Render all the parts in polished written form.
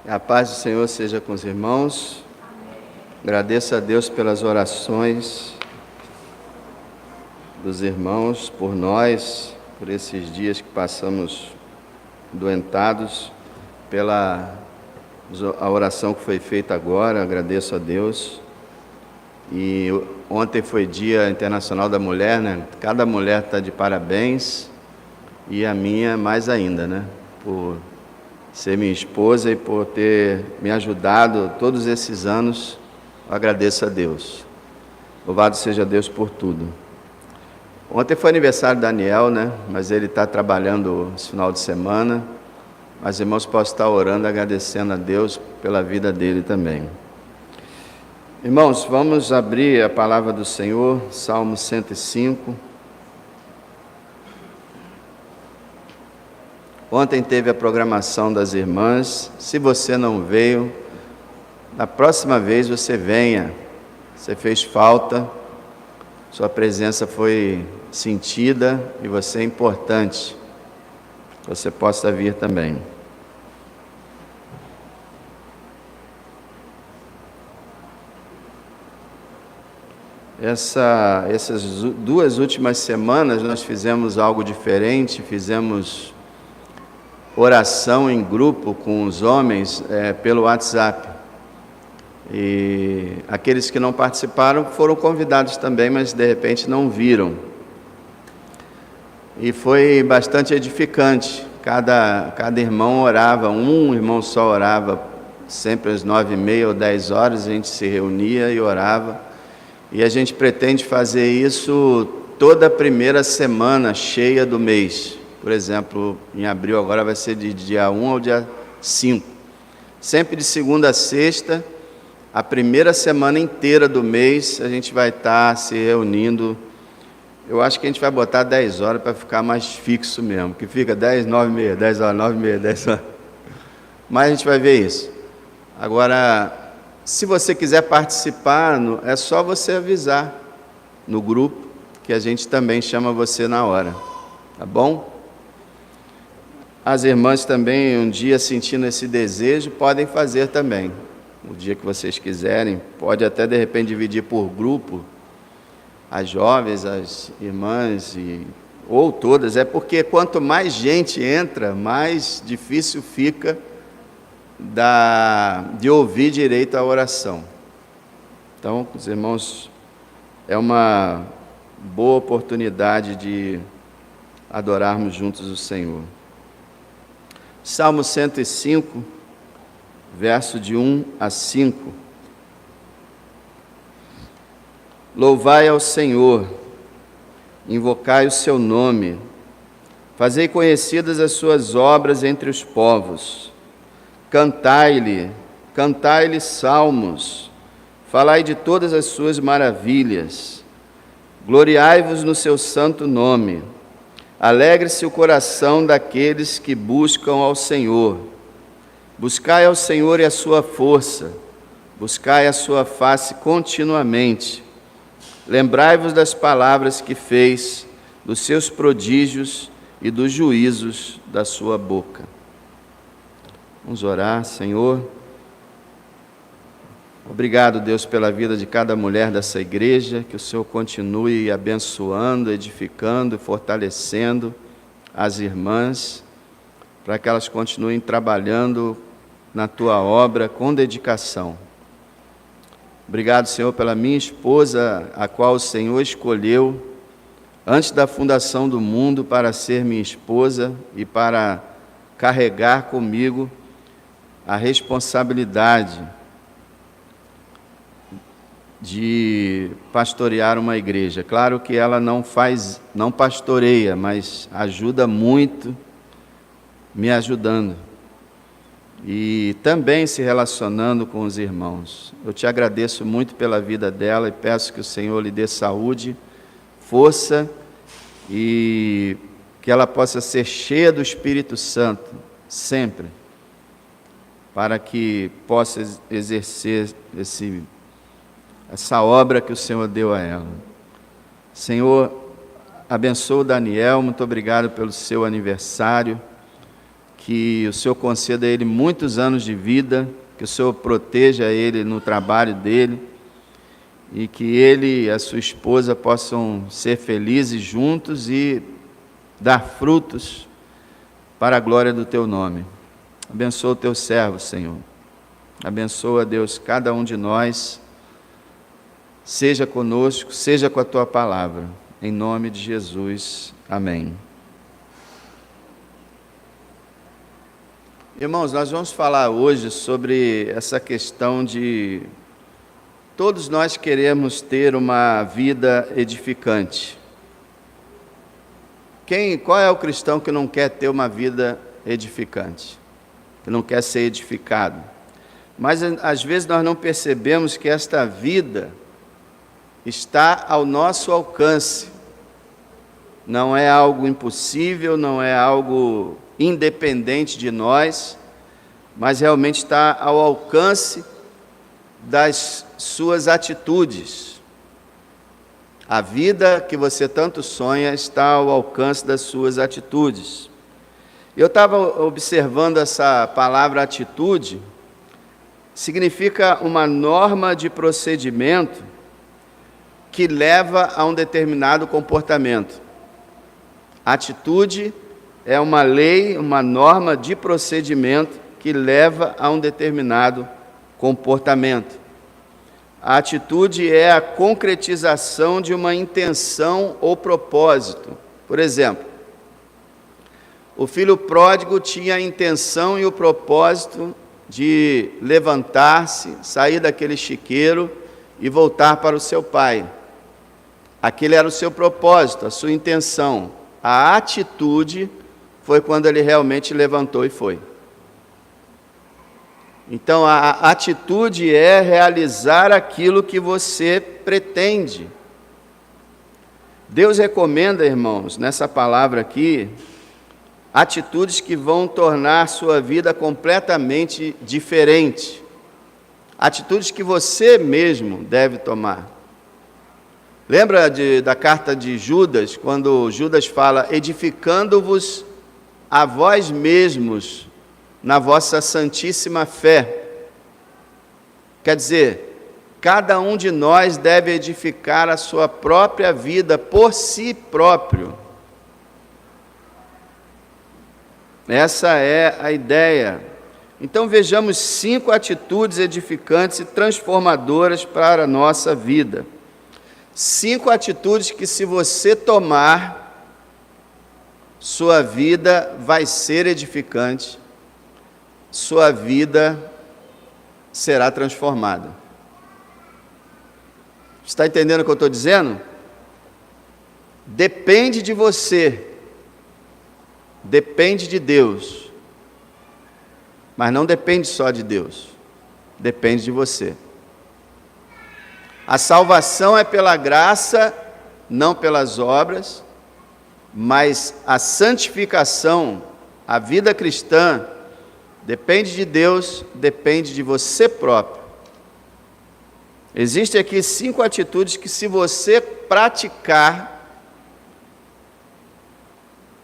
A paz do Senhor seja com os irmãos. Agradeço a Deus pelas orações dos irmãos, por nós, por esses dias que passamos doentados, pela a oração que foi feita agora. Agradeço a Deus. E ontem foi Dia Internacional da Mulher, né? Cada mulher está de parabéns, e a minha mais ainda, né? Por ser minha esposa e por ter me ajudado todos esses anos. Eu agradeço a Deus. Louvado seja Deus por tudo. Ontem foi aniversário do Daniel, né? Mas ele está trabalhando esse final de semana. Mas irmãos, posso estar orando, agradecendo a Deus pela vida dele também. Irmãos, vamos abrir a palavra do Senhor, Salmo 105. Ontem teve a programação das irmãs. Se você não veio, na próxima vez você venha. Você fez falta, sua presença foi sentida e você é importante. Você possa vir também. Essas duas últimas semanas nós fizemos algo diferente, fizemos oração em grupo com os homens pelo WhatsApp. E aqueles que não participaram foram convidados também, mas de repente não viram. E foi bastante edificante. Cada irmão orava, um irmão só orava sempre às 9h30 ou 10 horas, a gente se reunia e orava. E a gente pretende fazer isso toda a primeira semana cheia do mês. Por exemplo, em abril agora vai ser de dia 1 ao dia 5. Sempre de segunda a sexta, a primeira semana inteira do mês, a gente vai estar se reunindo. Eu acho que a gente vai botar 10 horas para ficar mais fixo mesmo, que fica 10, 9h30, 10 horas, 9h30, 10 horas. Mas a gente vai ver isso. Agora, se você quiser participar, é só você avisar no grupo, que a gente também chama você na hora, tá bom? As irmãs também, um dia sentindo esse desejo, podem fazer também. O dia que vocês quiserem, pode até de repente dividir por grupo, as jovens, as irmãs, ou todas. É porque quanto mais gente entra, mais difícil fica de ouvir direito a oração. Então, os irmãos, é uma boa oportunidade de adorarmos juntos o Senhor. Salmo 105, verso de 1 a 5. Louvai ao Senhor, invocai o seu nome, fazei conhecidas as suas obras entre os povos. Cantai-lhe salmos, falai de todas as suas maravilhas. Gloriai-vos no seu santo nome. Alegre-se o coração daqueles que buscam ao Senhor. Buscai ao Senhor e a sua força, buscai a sua face continuamente. Lembrai-vos das palavras que fez, dos seus prodígios e dos juízos da sua boca. Vamos orar. Senhor, obrigado, Deus, pela vida de cada mulher dessa igreja, que o Senhor continue abençoando, edificando, fortalecendo as irmãs, para que elas continuem trabalhando na Tua obra com dedicação. Obrigado, Senhor, pela minha esposa, a qual o Senhor escolheu antes da fundação do mundo para ser minha esposa e para carregar comigo a responsabilidade de pastorear uma igreja. Claro que ela não pastoreia, mas ajuda muito, me ajudando. E também se relacionando com os irmãos. Eu te agradeço muito pela vida dela e peço que o Senhor lhe dê saúde, força e que ela possa ser cheia do Espírito Santo, sempre, para que possa exercer essa obra que o Senhor deu a ela. Senhor, abençoa o Daniel, muito obrigado pelo seu aniversário, que o Senhor conceda a ele muitos anos de vida, que o Senhor proteja ele no trabalho dele, e que ele e a sua esposa possam ser felizes juntos e dar frutos para a glória do Teu nome. Abençoa o Teu servo, Senhor. Abençoa, Deus, cada um de nós. Seja conosco, seja com a Tua palavra. Em nome de Jesus. Amém. Irmãos, nós vamos falar hoje sobre essa questão de todos nós queremos ter uma vida edificante. Qual é o cristão que não quer ter uma vida edificante? Que não quer ser edificado? Mas às vezes nós não percebemos que esta vida está ao nosso alcance. Não é algo impossível, não é algo independente de nós, mas realmente está ao alcance das suas atitudes. A vida que você tanto sonha está ao alcance das suas atitudes. Eu estava observando essa palavra atitude, significa uma norma de procedimento que leva a um determinado comportamento. Atitude é uma lei, uma norma de procedimento que leva a um determinado comportamento. A atitude é a concretização de uma intenção ou propósito. Por exemplo, o filho pródigo tinha a intenção e o propósito de levantar-se, sair daquele chiqueiro e voltar para o seu pai. Aquele era o seu propósito, a sua intenção. A atitude foi quando ele realmente levantou e foi. Então, a atitude é realizar aquilo que você pretende. Deus recomenda, irmãos, nessa palavra aqui, atitudes que vão tornar sua vida completamente diferente. Atitudes que você mesmo deve tomar. Lembra da carta de Judas, quando Judas fala, edificando-vos a vós mesmos na vossa santíssima fé. Quer dizer, cada um de nós deve edificar a sua própria vida por si próprio. Essa é a ideia. Então vejamos 5 atitudes edificantes e transformadoras para a nossa vida. 5 atitudes que, se você tomar, sua vida vai ser edificante, sua vida será transformada. Está entendendo o que eu estou dizendo? Depende de você, depende de Deus, mas não depende só de Deus, depende de você. A salvação é pela graça, não pelas obras, mas a santificação, a vida cristã, depende de Deus, depende de você próprio. Existem aqui 5 atitudes que, se você praticar,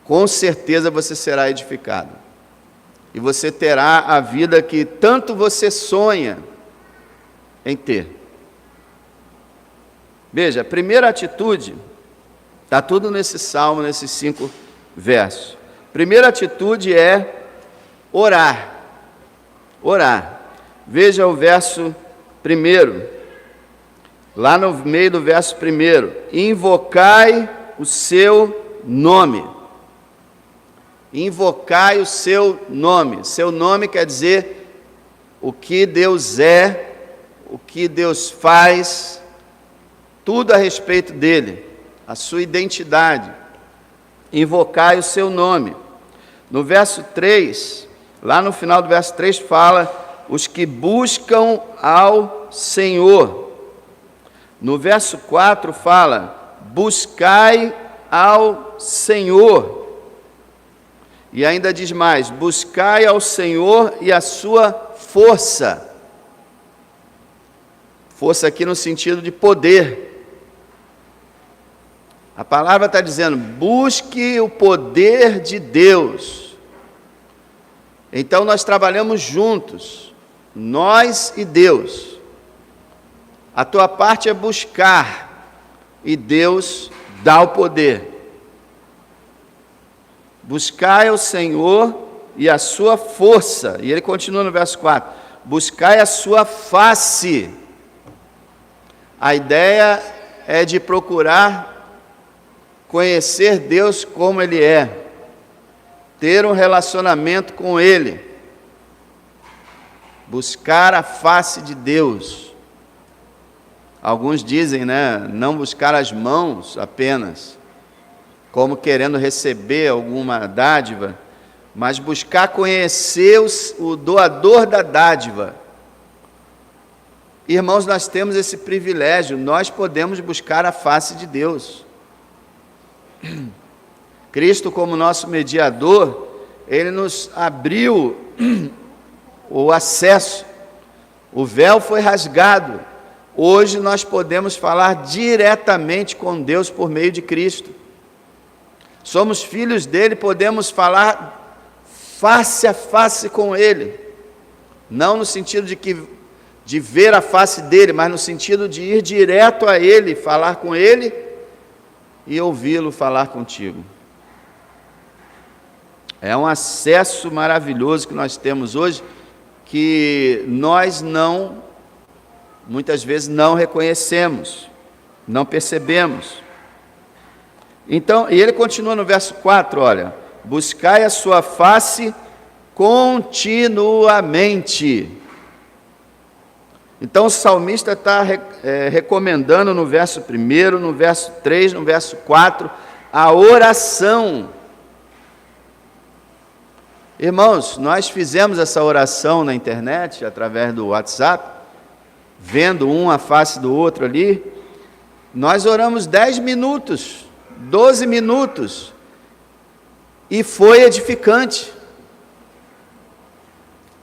com certeza você será edificado. E você terá a vida que tanto você sonha em ter. Veja, a primeira atitude, está tudo nesse salmo, nesses 5 versos. Primeira atitude é orar. Orar. Veja o verso 1, lá no meio do verso 1, invocai o seu nome. Invocai o seu nome. Seu nome quer dizer o que Deus é, o que Deus faz, tudo a respeito dele, a sua identidade. Invocai o seu nome. No verso 3, lá no final do verso 3 fala, os que buscam ao Senhor. No verso 4 fala, buscai ao Senhor. E ainda diz mais, buscai ao Senhor e a sua força. Força aqui no sentido de poder. A palavra está dizendo, busque o poder de Deus. Então nós trabalhamos juntos, nós e Deus. A tua parte é buscar, e Deus dá o poder. Buscai o Senhor e a sua força. E ele continua no verso 4. Buscai a sua face. A ideia é de procurar conhecer Deus como Ele é. Ter um relacionamento com Ele. Buscar a face de Deus. Alguns dizem, não buscar as mãos apenas, como querendo receber alguma dádiva, mas buscar conhecer o doador da dádiva. Irmãos, nós temos esse privilégio, nós podemos buscar a face de Deus. Cristo, como nosso mediador, Ele nos abriu o acesso, o véu foi rasgado. Hoje nós podemos falar diretamente com Deus por meio de Cristo. Somos filhos dele, podemos falar face a face com Ele. Não no sentido de ver a face dele, mas no sentido de ir direto a Ele, falar com Ele e ouvi-lo falar contigo. É um acesso maravilhoso que nós temos hoje, que nós muitas vezes não reconhecemos, não percebemos. Então, e ele continua no verso 4, olha, buscai a sua face continuamente. Então o salmista está recomendando no verso 1, no verso 3, no verso 4, a oração. Irmãos, nós fizemos essa oração na internet, através do WhatsApp, vendo um a face do outro ali. Nós oramos 10 minutos, 12 minutos, e foi edificante.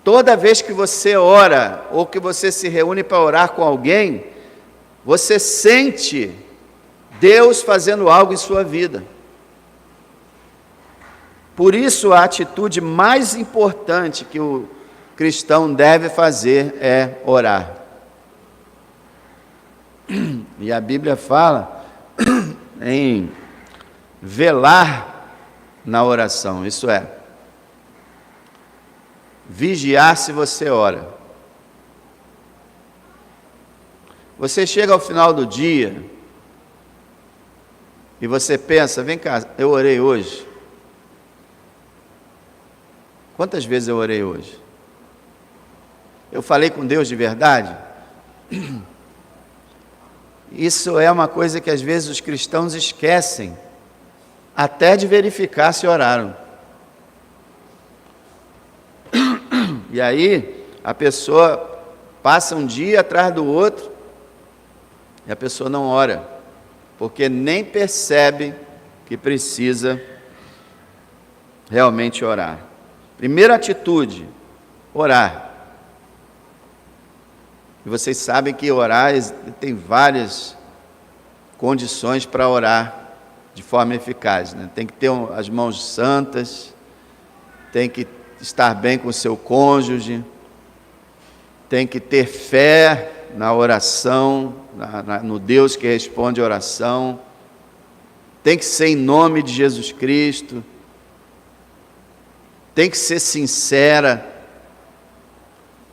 Toda vez que você ora, ou que você se reúne para orar com alguém, você sente Deus fazendo algo em sua vida. Por isso, a atitude mais importante que o cristão deve fazer é orar. E a Bíblia fala em velar na oração, isso é, vigiar se você ora. Você chega ao final do dia e você pensa, vem cá, eu orei hoje. Quantas vezes eu orei hoje? Eu falei com Deus de verdade? Isso é uma coisa que às vezes os cristãos esquecem, até de verificar se oraram. E aí, a pessoa passa um dia atrás do outro, e a pessoa não ora, porque nem percebe que precisa realmente orar. Primeira atitude, orar. E vocês sabem que orar tem várias condições para orar de forma eficaz, Tem que ter as mãos santas, tem que estar bem com o seu cônjuge, tem que ter fé na oração, no Deus que responde a oração, tem que ser em nome de Jesus Cristo, tem que ser sincera,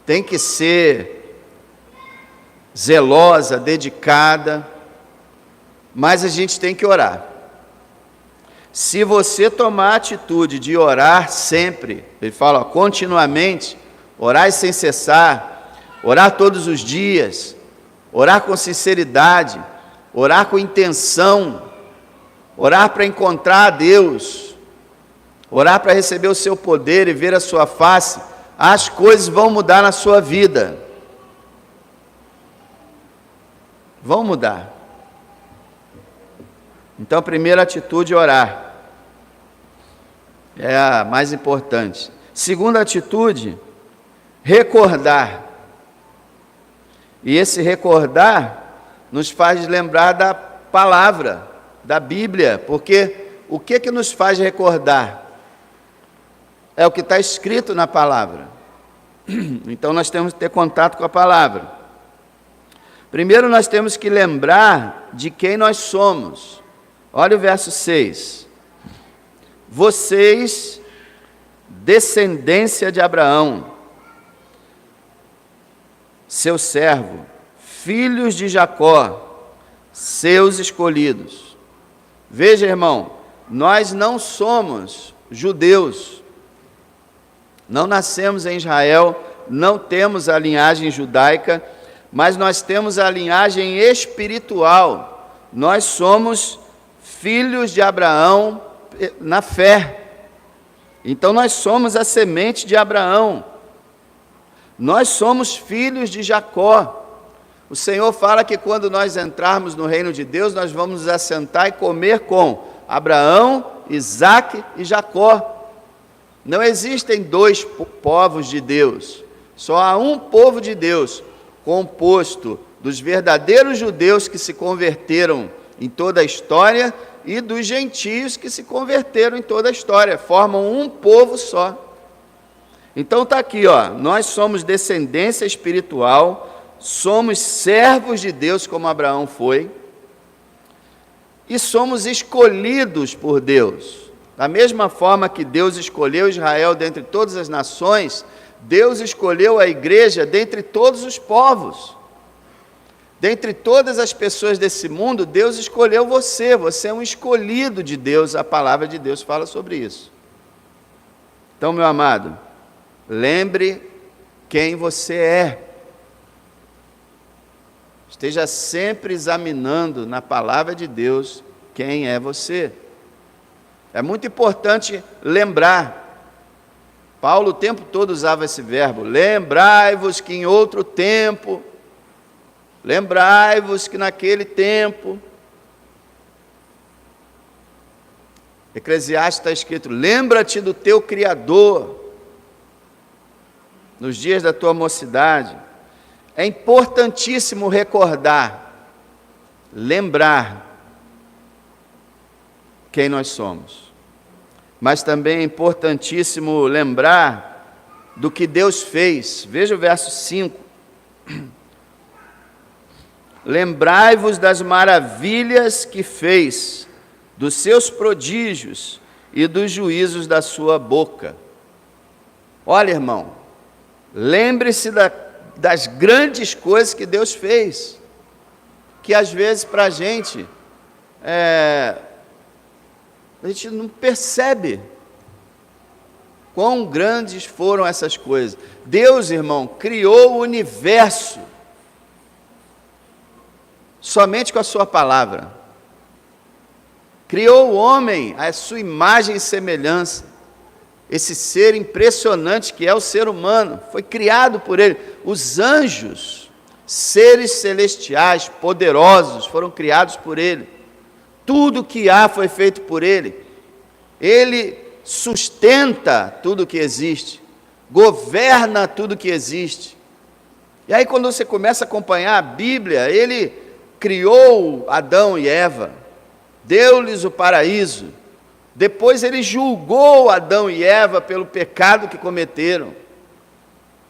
tem que ser zelosa, dedicada, mas a gente tem que orar. Se você tomar a atitude de orar sempre, ele fala, continuamente, orar sem cessar, orar todos os dias, orar com sinceridade, orar com intenção, orar para encontrar a Deus, orar para receber o seu poder e ver a sua face, as coisas vão mudar na sua vida. Vão mudar. Então, a primeira atitude é orar. É a mais importante. Segunda atitude, recordar. E esse recordar nos faz lembrar da palavra, da Bíblia, porque o que nos faz recordar? é o que está escrito na palavra. Então nós temos que ter contato com a palavra. Primeiro nós temos que lembrar de quem nós somos. Olha o verso 6. Vocês, descendência de Abraão, seu servo, filhos de Jacó, seus escolhidos. Veja, irmão, nós não somos judeus, não nascemos em Israel, não temos a linhagem judaica, mas nós temos a linhagem espiritual. Nós somos filhos de Abraão na fé. Então nós somos a semente de Abraão. Nós somos filhos de Jacó. O Senhor fala que quando nós entrarmos no reino de Deus, nós vamos nos assentar e comer com Abraão, Isaque e Jacó. Não existem dois povos de Deus, só há um povo de Deus, composto dos verdadeiros judeus que se converteram em toda a história e dos gentios que se converteram em toda a história, formam um povo só. Então está aqui, ó, nós somos descendência espiritual, somos servos de Deus como Abraão foi, e somos escolhidos por Deus. Da mesma forma que Deus escolheu Israel dentre todas as nações, Deus escolheu a igreja dentre todos os povos. Dentre todas as pessoas desse mundo, Deus escolheu você. Você é um escolhido de Deus, a palavra de Deus fala sobre isso. Então, meu amado, lembre quem você é. Esteja sempre examinando na palavra de Deus quem é você. É muito importante lembrar. Paulo o tempo todo usava esse verbo, lembrai-vos que em outro tempo, lembrai-vos que naquele tempo. Eclesiastes está escrito, lembra-te do teu Criador, nos dias da tua mocidade. É importantíssimo recordar, lembrar quem nós somos. Mas também é importantíssimo lembrar do que Deus fez. Veja o verso 5. Lembrai-vos das maravilhas que fez, dos seus prodígios e dos juízos da sua boca. Olha, irmão, lembre-se das grandes coisas que Deus fez, que às vezes para a gente não percebe quão grandes foram essas coisas. Deus, irmão, criou o universo somente com a sua palavra. Criou o homem à sua imagem e semelhança. Esse ser impressionante que é o ser humano, foi criado por ele. Os anjos, seres celestiais, poderosos, foram criados por ele. Tudo que há foi feito por ele. Ele sustenta tudo que existe, governa tudo que existe. E aí quando você começa a acompanhar a Bíblia, ele criou Adão e Eva, deu-lhes o paraíso, depois ele julgou Adão e Eva pelo pecado que cometeram,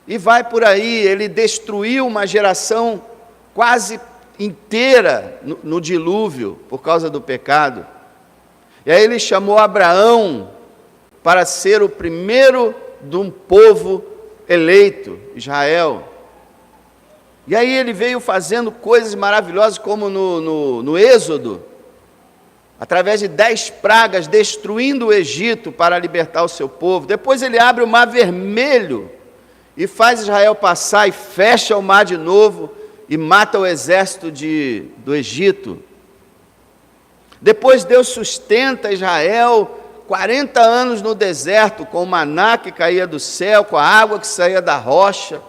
e vai por aí, ele destruiu uma geração quase inteira no dilúvio, por causa do pecado. E aí ele chamou Abraão para ser o primeiro de um povo eleito, Israel. E aí ele veio fazendo coisas maravilhosas, como no Êxodo, através de 10 pragas, destruindo o Egito para libertar o seu povo. Depois ele abre o Mar Vermelho e faz Israel passar e fecha o mar de novo e mata o exército do Egito. Depois Deus sustenta Israel 40 anos no deserto, com o maná que caía do céu, com a água que saía da rocha.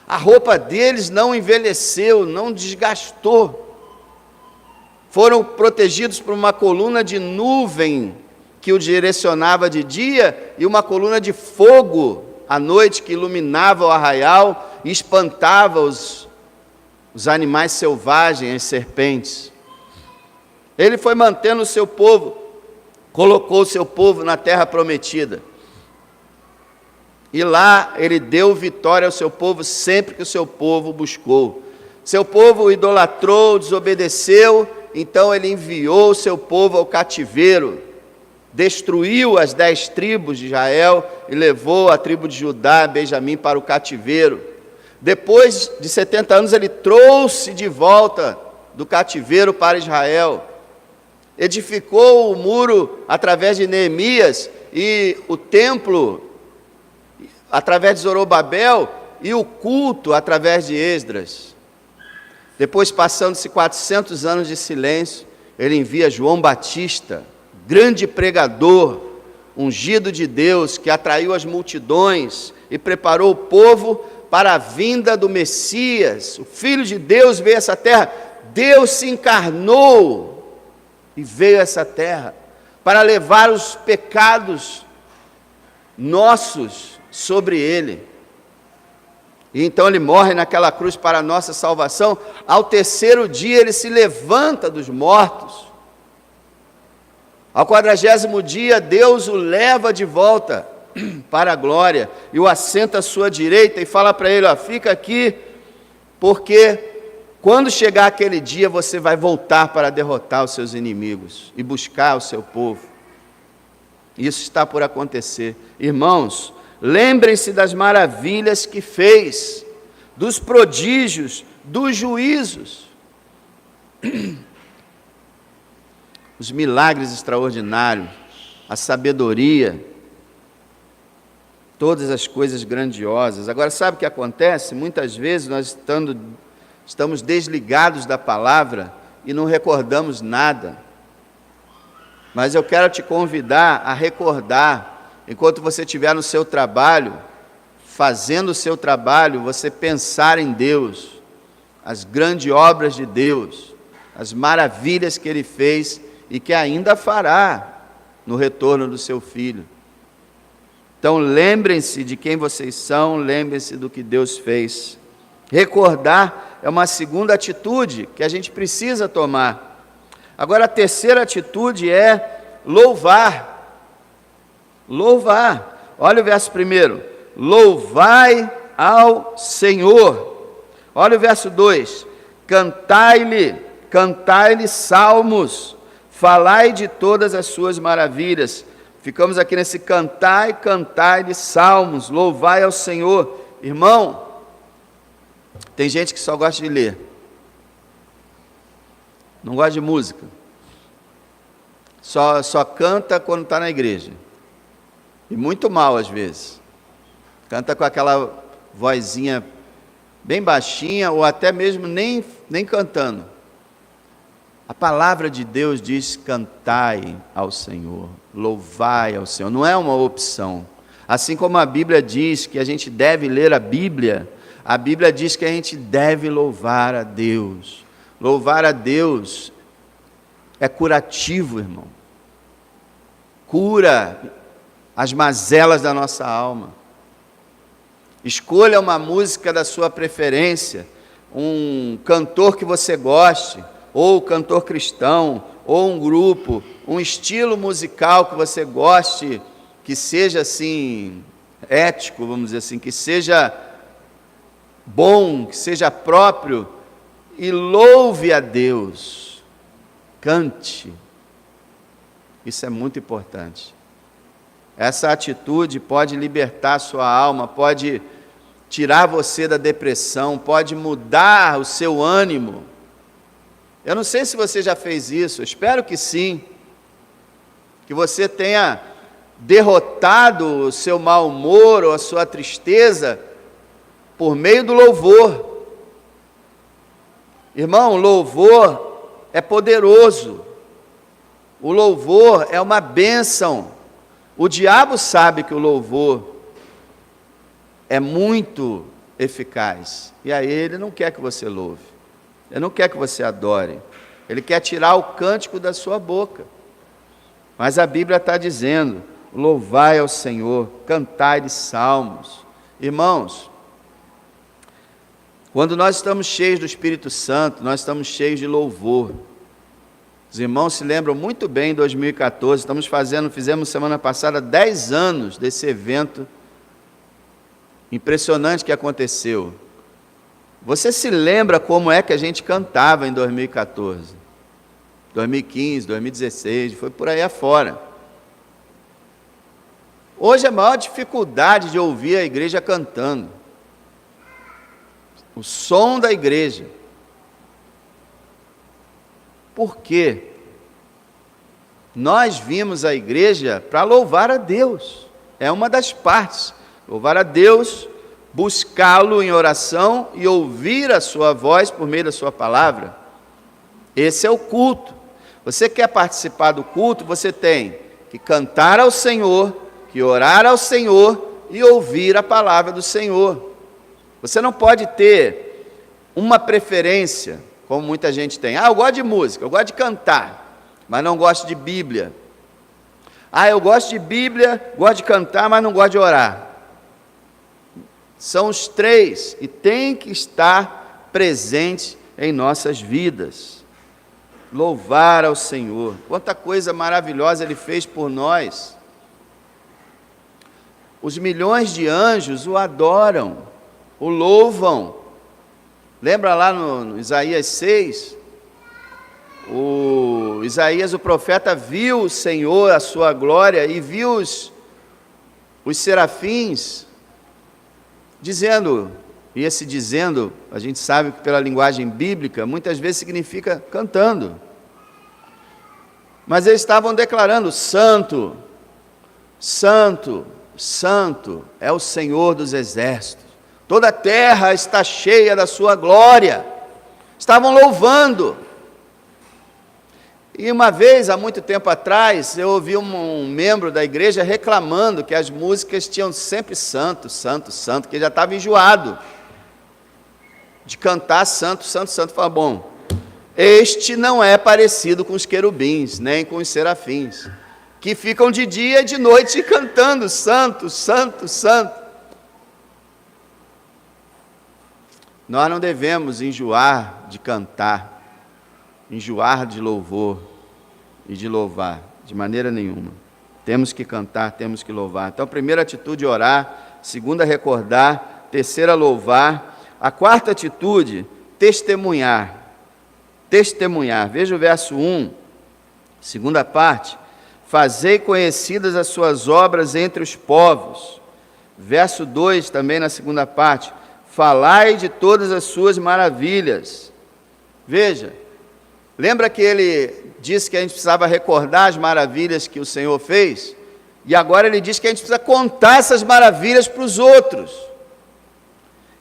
A roupa deles não envelheceu, não desgastou. Foram protegidos por uma coluna de nuvem que o direcionava de dia e uma coluna de fogo à noite que iluminava o arraial e espantava os animais selvagens, as serpentes. Ele foi mantendo o seu povo, colocou o seu povo na terra prometida. E lá ele deu vitória ao seu povo sempre que o seu povo buscou. Seu povo idolatrou, desobedeceu, então ele enviou o seu povo ao cativeiro, destruiu as 10 tribos de Israel e levou a tribo de Judá, Benjamim, para o cativeiro. Depois de 70 anos ele trouxe de volta do cativeiro para Israel, edificou o muro através de Neemias e o templo através de Zorobabel e o culto através de Esdras. Depois, passando-se 400 anos de silêncio, ele envia João Batista, grande pregador, ungido de Deus, que atraiu as multidões e preparou o povo para a vinda do Messias. O Filho de Deus veio a essa terra, Deus se encarnou e veio a essa terra para levar os pecados nossos sobre ele. E então ele morre naquela cruz para a nossa salvação. Ao terceiro dia ele se levanta dos mortos. Ao 40º dia Deus o leva de volta para a glória e o assenta à sua direita e fala para ele: ó, fica aqui, porque quando chegar aquele dia você vai voltar para derrotar os seus inimigos e buscar o seu povo. Isso está por acontecer. Irmãos, lembrem-se das maravilhas que fez, dos prodígios, dos juízos, os milagres extraordinários, a sabedoria, todas as coisas grandiosas. Agora, sabe o que acontece? Muitas vezes nós estamos desligados da palavra e não recordamos nada. Mas eu quero te convidar a recordar. Enquanto você estiver no seu trabalho, fazendo o seu trabalho, você pensar em Deus, as grandes obras de Deus, as maravilhas que Ele fez e que ainda fará no retorno do seu Filho. Então lembrem-se de quem vocês são, lembrem-se do que Deus fez. Recordar é uma segunda atitude que a gente precisa tomar. Agora a terceira atitude é louvar. Louvar, olha o verso 1, louvai ao Senhor. Olha o verso 2, cantai-lhe salmos, falai de todas as suas maravilhas. Ficamos aqui nesse cantai-lhe salmos, louvai ao Senhor. Irmão, tem gente que só gosta de ler, não gosta de música, só canta quando está na igreja. E muito mal às vezes. Canta com aquela vozinha bem baixinha, ou até mesmo nem cantando. A palavra de Deus diz: cantai ao Senhor, louvai ao Senhor. Não é uma opção. Assim como a Bíblia diz que a gente deve ler a Bíblia diz que a gente deve louvar a Deus. Louvar a Deus é curativo, irmão. Cura as mazelas da nossa alma. Escolha uma música da sua preferência, um cantor que você goste, ou cantor cristão, ou um grupo, um estilo musical que você goste, que seja assim, ético, vamos dizer assim, que seja bom, que seja próprio, e louve a Deus, cante. Isso é muito importante. Essa atitude pode libertar a sua alma, pode tirar você da depressão, pode mudar o seu ânimo. Eu não sei se você já fez isso, eu espero que sim, que você tenha derrotado o seu mau humor ou a sua tristeza por meio do louvor. Irmão, o louvor é poderoso, o louvor é uma bênção. O diabo sabe que o louvor é muito eficaz, e aí ele não quer que você louve, ele não quer que você adore, ele quer tirar o cântico da sua boca. Mas a Bíblia está dizendo: louvai ao Senhor, cantai-lhe salmos. Irmãos, quando nós estamos cheios do Espírito Santo, nós estamos cheios de louvor. Os irmãos se lembram muito bem, em 2014, fizemos semana passada 10 anos desse evento impressionante que aconteceu. Você se lembra como é que a gente cantava em 2014, 2015, 2016, foi por aí afora. Hoje a maior dificuldade de ouvir a igreja cantando, o som da igreja. Por quê? Nós vimos a igreja para louvar a Deus, é uma das partes, louvar a Deus, buscá-lo em oração e ouvir a sua voz por meio da sua palavra. Esse é o culto. Você quer participar do culto, você tem que cantar ao Senhor, que orar ao Senhor e ouvir a palavra do Senhor. Você não pode ter uma preferência, como muita gente tem. Eu gosto de música, eu gosto de cantar, mas não gosto de Bíblia. Eu gosto de Bíblia, gosto de cantar, mas não gosto de orar. São os três e tem que estar presente em nossas vidas. Louvar ao Senhor. Quanta coisa maravilhosa Ele fez por nós. Os milhões de anjos o adoram, o louvam. Lembra lá no Isaías 6? Isaías, o profeta, viu o Senhor, a sua glória, e viu os serafins dizendo, e esse dizendo, a gente sabe que pela linguagem bíblica, muitas vezes significa cantando. Mas eles estavam declarando, santo, santo, santo é o Senhor dos exércitos. Toda a terra está cheia da sua glória. Estavam louvando. E uma vez, há muito tempo atrás, eu ouvi um membro da igreja reclamando que as músicas tinham sempre santo, santo, santo, que ele já estava enjoado de cantar santo, santo, santo. Fala, bom, este não é parecido com os querubins, nem com os serafins, que ficam de dia e de noite cantando santo, santo, santo. Nós não devemos enjoar de cantar, enjoar de louvor e de louvar, de maneira nenhuma. Temos que cantar, temos que louvar. Então, a primeira atitude, orar. Segunda, recordar. Terceira, louvar. A quarta atitude, testemunhar. Testemunhar. Veja o verso 1, segunda parte. Fazei conhecidas as suas obras entre os povos. Verso 2, também na segunda parte. Falai de todas as suas maravilhas. Veja, lembra que ele disse que a gente precisava recordar as maravilhas que o Senhor fez? E agora ele diz que a gente precisa contar essas maravilhas para os outros.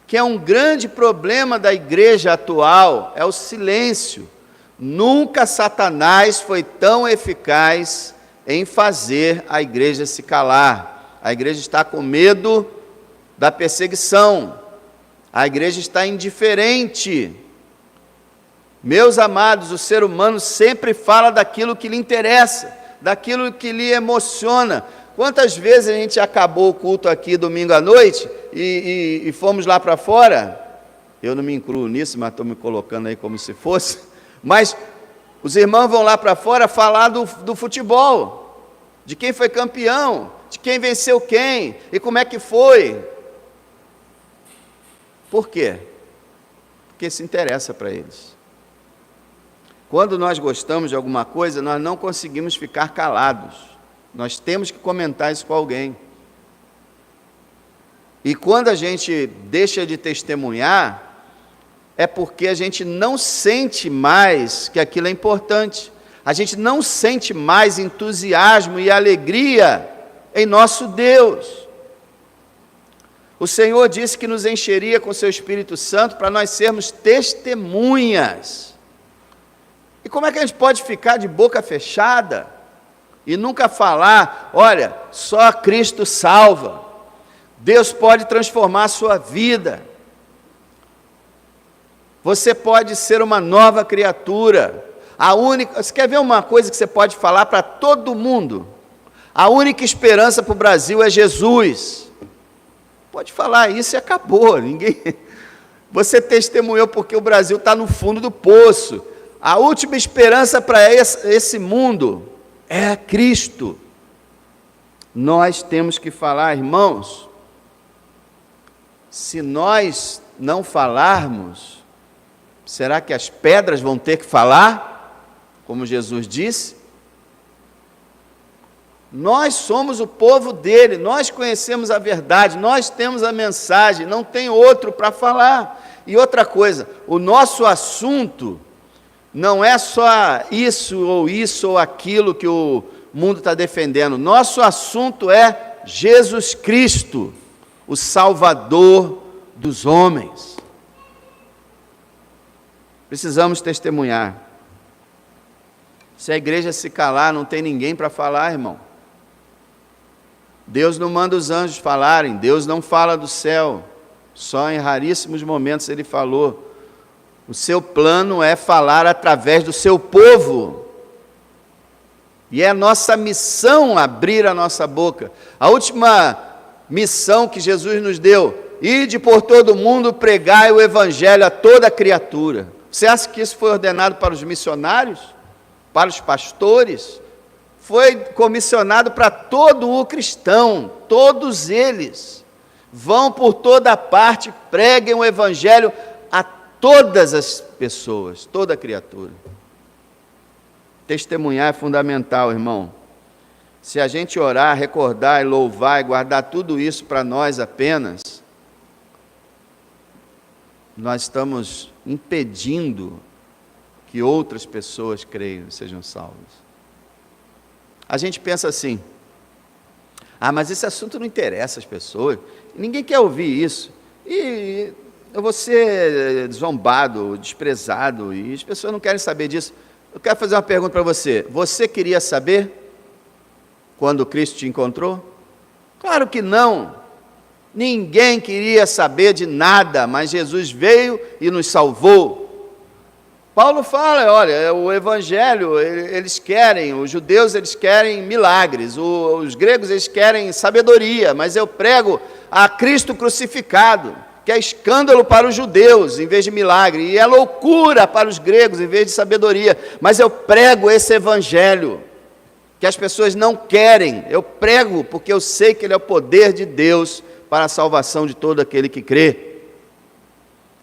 Que é um grande problema da igreja atual, é o silêncio. Nunca Satanás foi tão eficaz em fazer a igreja se calar. A igreja está com medo da perseguição. A igreja está indiferente. Meus amados, o ser humano sempre fala daquilo que lhe interessa, daquilo que lhe emociona. Quantas vezes a gente acabou o culto aqui domingo à noite e fomos lá para fora? Eu não me incluo nisso, mas estou me colocando aí como se fosse. Mas os irmãos vão lá para fora falar do futebol, de quem foi campeão, de quem venceu quem e como é que foi. Por quê? Porque isso interessa para eles. Quando nós gostamos de alguma coisa, nós não conseguimos ficar calados. Nós temos que comentar isso com alguém. E quando a gente deixa de testemunhar, é porque a gente não sente mais que aquilo é importante. A gente não sente mais entusiasmo e alegria em nosso Deus. O Senhor disse que nos encheria com seu Espírito Santo para nós sermos testemunhas. E como é que a gente pode ficar de boca fechada e nunca falar, olha, só Cristo salva, Deus pode transformar a sua vida, você pode ser uma nova criatura, você quer ver uma coisa que você pode falar para todo mundo? A única esperança para o Brasil é Jesus. Pode falar isso e acabou, você testemunhou porque o Brasil está no fundo do poço. A última esperança para esse mundo é Cristo. Nós temos que falar, irmãos, se nós não falarmos, será que as pedras vão ter que falar? Como Jesus disse? Nós somos o povo dele, nós conhecemos a verdade, nós temos a mensagem, não tem outro para falar. E outra coisa, o nosso assunto não é só isso ou aquilo que o mundo está defendendo. Nosso assunto é Jesus Cristo, o Salvador dos homens. Precisamos testemunhar. Se a igreja se calar, não tem ninguém para falar, irmão. Deus não manda os anjos falarem, Deus não fala do céu, só em raríssimos momentos Ele falou. O seu plano é falar através do seu povo, e é nossa missão abrir a nossa boca. A última missão que Jesus nos deu: ide por todo mundo, pregai o evangelho a toda criatura. Você acha que isso foi ordenado para os missionários? Para os pastores? Foi comissionado para todo o cristão, todos eles. Vão por toda parte, preguem o evangelho a todas as pessoas, toda criatura. Testemunhar é fundamental, irmão. Se a gente orar, recordar e louvar e guardar tudo isso para nós apenas, nós estamos impedindo que outras pessoas creiam e sejam salvas. A gente pensa assim: mas esse assunto não interessa às pessoas, ninguém quer ouvir isso, e eu vou ser zombado, desprezado, e as pessoas não querem saber disso. Eu quero fazer uma pergunta para você: você queria saber quando Cristo te encontrou? Claro que não. Ninguém queria saber de nada, mas Jesus veio e nos salvou. Paulo fala, olha, o evangelho, eles querem, os judeus eles querem milagres, os gregos eles querem sabedoria, mas eu prego a Cristo crucificado, que é escândalo para os judeus, em vez de milagre, e é loucura para os gregos, em vez de sabedoria, mas eu prego esse evangelho, que as pessoas não querem, eu prego porque eu sei que ele é o poder de Deus para a salvação de todo aquele que crê.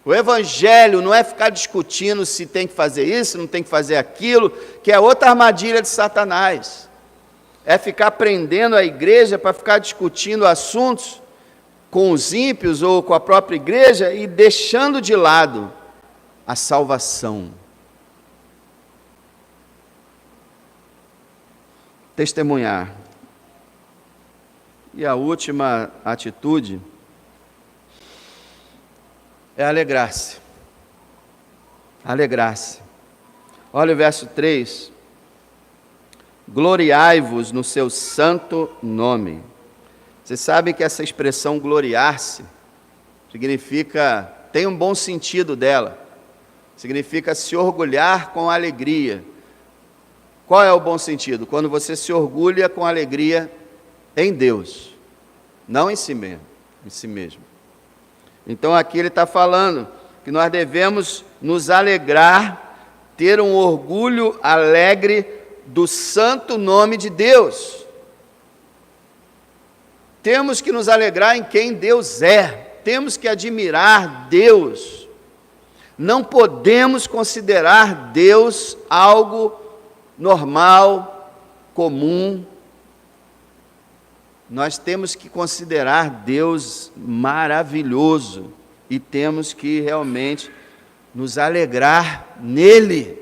O evangelho não é ficar discutindo se tem que fazer isso, não tem que fazer aquilo, que é outra armadilha de Satanás. É ficar prendendo a igreja para ficar discutindo assuntos com os ímpios ou com a própria igreja e deixando de lado a salvação. Testemunhar. E a última atitude é alegrar-se. Alegrar-se. Olha o verso 3. Gloriai-vos no seu santo nome. Vocês sabem que essa expressão gloriar-se significa, tem um bom sentido dela. Significa se orgulhar com alegria. Qual é o bom sentido? Quando você se orgulha com alegria em Deus, não em si mesmo, em si mesmo. Então aqui ele está falando que nós devemos nos alegrar, ter um orgulho alegre do santo nome de Deus. Temos que nos alegrar em quem Deus é, temos que admirar Deus. Não podemos considerar Deus algo normal, comum. Nós temos que considerar Deus maravilhoso e temos que realmente nos alegrar nele.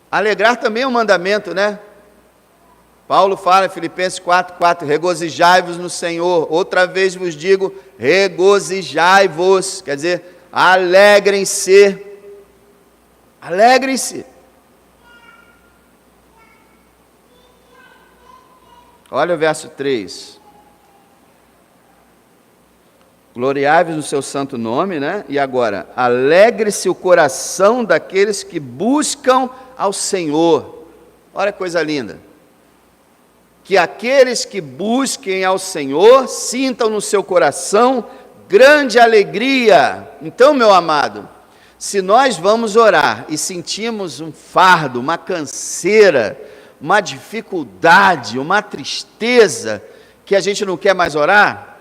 Alegrar também é um mandamento, né? Paulo fala em Filipenses 4:4, regozijai-vos no Senhor. Outra vez vos digo, regozijai-vos. Quer dizer, alegrem-se. Alegrem-se. Olha o verso 3. Gloriai-vos no seu santo nome, né? E agora, alegre-se o coração daqueles que buscam ao Senhor. Olha que coisa linda. Que aqueles que busquem ao Senhor sintam no seu coração grande alegria. Então, meu amado, se nós vamos orar e sentimos um fardo, uma canseira, uma dificuldade, uma tristeza, que a gente não quer mais orar,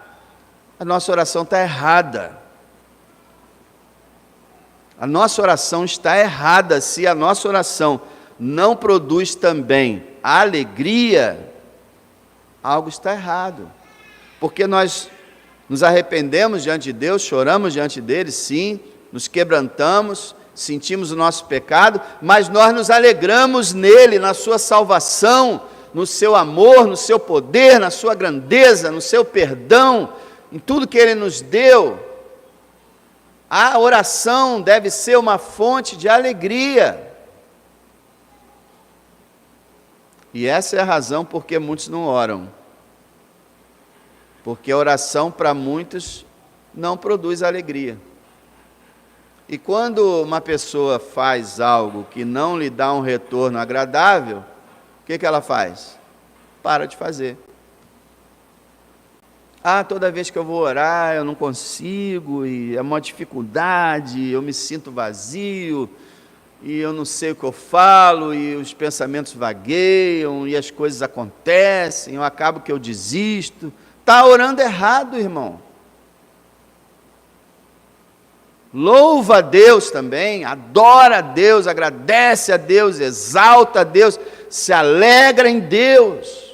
a nossa oração está errada. A nossa oração está errada se a nossa oração não produz também alegria, algo está errado. Porque nós nos arrependemos diante de Deus, choramos diante dele, sim, nos quebrantamos, sentimos o nosso pecado, mas nós nos alegramos nele, na sua salvação, no seu amor, no seu poder, na sua grandeza, no seu perdão, em tudo que ele nos deu. A oração deve ser uma fonte de alegria. E essa é a razão por que muitos não oram. Porque a oração para muitos não produz alegria. E quando uma pessoa faz algo que não lhe dá um retorno agradável, o que ela faz? Para de fazer. Toda vez que eu vou orar eu não consigo, e é uma dificuldade, eu me sinto vazio, e eu não sei o que eu falo, e os pensamentos vagueiam, e as coisas acontecem, eu acabo que eu desisto. Está orando errado, irmão. Louva a Deus também, adora a Deus, agradece a Deus, exalta a Deus, se alegra em Deus.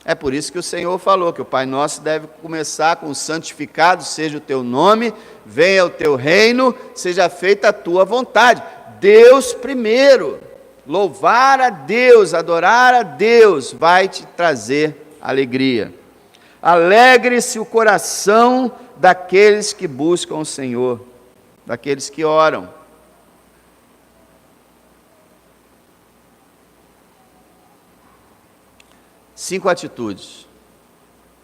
É por isso que o Senhor falou que o Pai Nosso deve começar com: santificado seja o teu nome, venha o teu reino, seja feita a tua vontade. Deus primeiro. Louvar a Deus, adorar a Deus, vai te trazer alegria. Alegre-se o coração daqueles que buscam o Senhor, daqueles que oram. Cinco atitudes.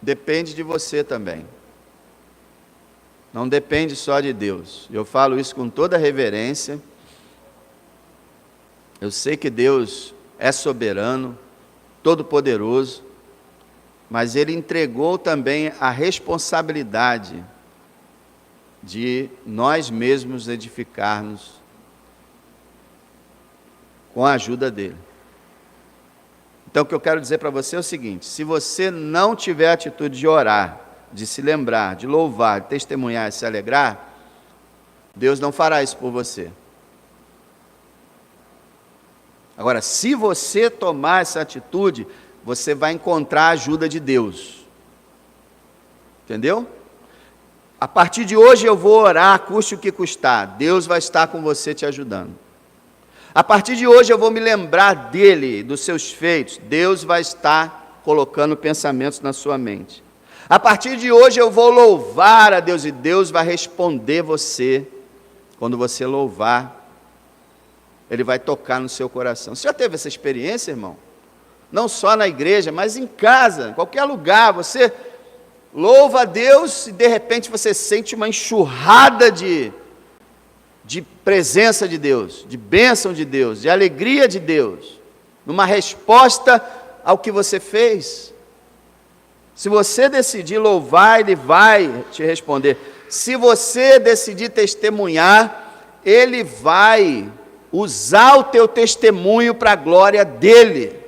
Depende de você também. Não depende só de Deus. Eu falo isso com toda reverência. Eu sei que Deus é soberano, todo-poderoso, mas Ele entregou também a responsabilidade de nós mesmos edificarmos com a ajuda dEle. Então, o que eu quero dizer para você é o seguinte: se você não tiver a atitude de orar, de se lembrar, de louvar, de testemunhar e se alegrar, Deus não fará isso por você. Agora, se você tomar essa atitude, você vai encontrar a ajuda de Deus. Entendeu? A partir de hoje eu vou orar, custe o que custar. Deus vai estar com você te ajudando. A partir de hoje eu vou me lembrar dele, dos seus feitos. Deus vai estar colocando pensamentos na sua mente. A partir de hoje eu vou louvar a Deus, e Deus vai responder você. Quando você louvar, Ele vai tocar no seu coração. Você já teve essa experiência, irmão? Não só na igreja, mas em casa, em qualquer lugar. Você louva a Deus e de repente você sente uma enxurrada de presença de Deus, de bênção de Deus, de alegria de Deus, numa resposta ao que você fez. Se você decidir louvar, Ele vai te responder. Se você decidir testemunhar, Ele vai usar o teu testemunho para a glória dEle.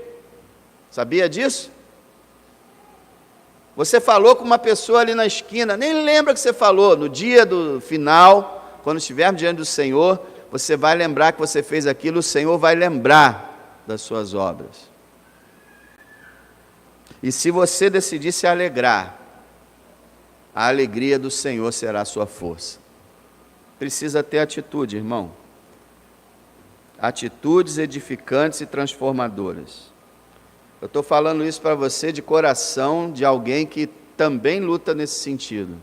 Sabia disso? Você falou com uma pessoa ali na esquina, nem lembra que você falou. No dia do final, quando estivermos diante do Senhor, você vai lembrar que você fez aquilo, o Senhor vai lembrar das suas obras. E se você decidir se alegrar, a alegria do Senhor será a sua força. Precisa ter atitude, irmão. Atitudes edificantes e transformadoras. Eu estou falando isso para você de coração, de alguém que também luta nesse sentido.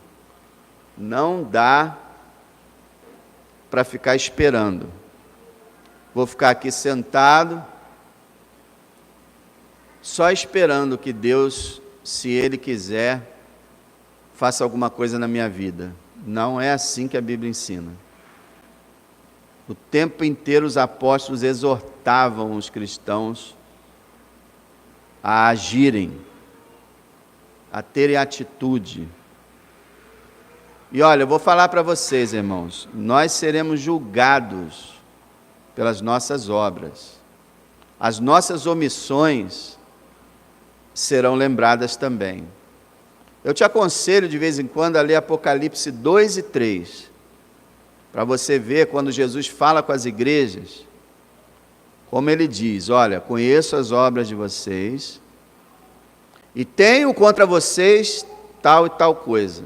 Não dá para ficar esperando. Vou ficar aqui sentado, só esperando que Deus, se Ele quiser, faça alguma coisa na minha vida. Não é assim que a Bíblia ensina. O tempo inteiro os apóstolos exortavam os cristãos a agirem, a terem atitude. E olha, eu vou falar para vocês, irmãos, nós seremos julgados pelas nossas obras. As nossas omissões serão lembradas também. Eu te aconselho de vez em quando a ler Apocalipse 2 e 3, para você ver quando Jesus fala com as igrejas, como ele diz: olha, conheço as obras de vocês, e tenho contra vocês tal e tal coisa.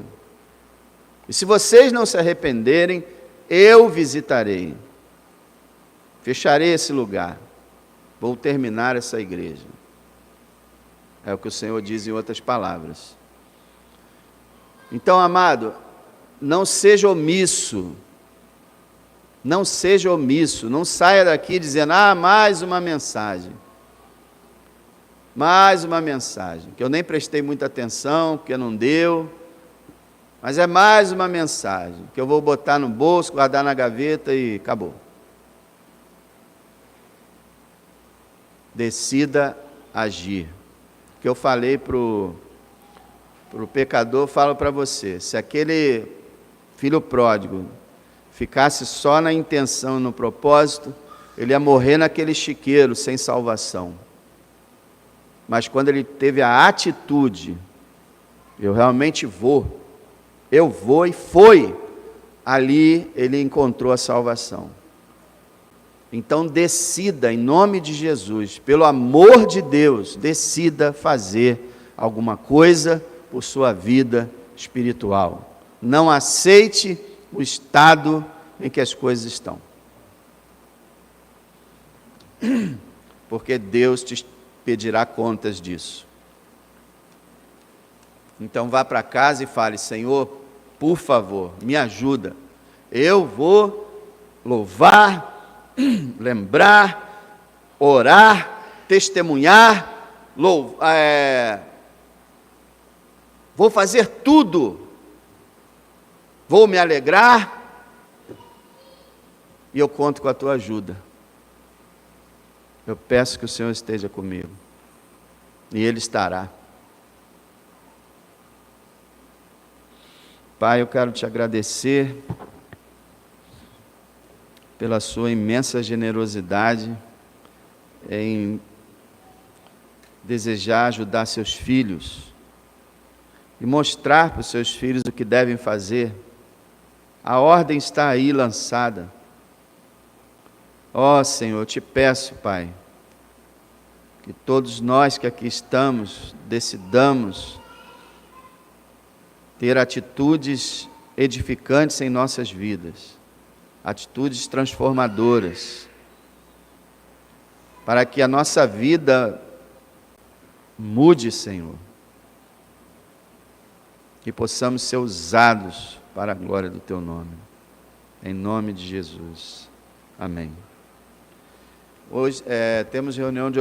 E se vocês não se arrependerem, eu visitarei. Fecharei esse lugar. Vou terminar essa igreja. É o que o Senhor diz em outras palavras. Então, amado, não seja omisso. Não seja omisso. Não saia daqui dizendo: mais uma mensagem. Mais uma mensagem, que eu nem prestei muita atenção, porque não deu. Mas é mais uma mensagem, que eu vou botar no bolso, guardar na gaveta e acabou. Decida agir. O que eu falei para o pecador, falo para você: se aquele filho pródigo ficasse só na intenção, no propósito, ele ia morrer naquele chiqueiro, sem salvação. Mas quando ele teve a atitude, eu realmente vou, eu vou, e foi, ali ele encontrou a salvação. Então decida, em nome de Jesus, pelo amor de Deus, decida fazer alguma coisa por sua vida espiritual. Não aceite o estado em que as coisas estão. Porque Deus te pedirá contas disso. Então vá para casa e fale: Senhor, por favor, me ajuda. Eu vou louvar, lembrar, orar, testemunhar, vou fazer tudo. Vou me alegrar, e eu conto com a tua ajuda. Eu peço que o Senhor esteja comigo, e Ele estará. Pai, eu quero te agradecer pela sua imensa generosidade em desejar ajudar seus filhos e mostrar para os seus filhos o que devem fazer. A ordem está aí lançada. Ó Senhor, eu te peço, Pai, que todos nós que aqui estamos decidamos ter atitudes edificantes em nossas vidas, atitudes transformadoras, para que a nossa vida mude, Senhor, e possamos ser usados para a glória do Teu nome, em nome de Jesus, amém. Hoje temos reunião de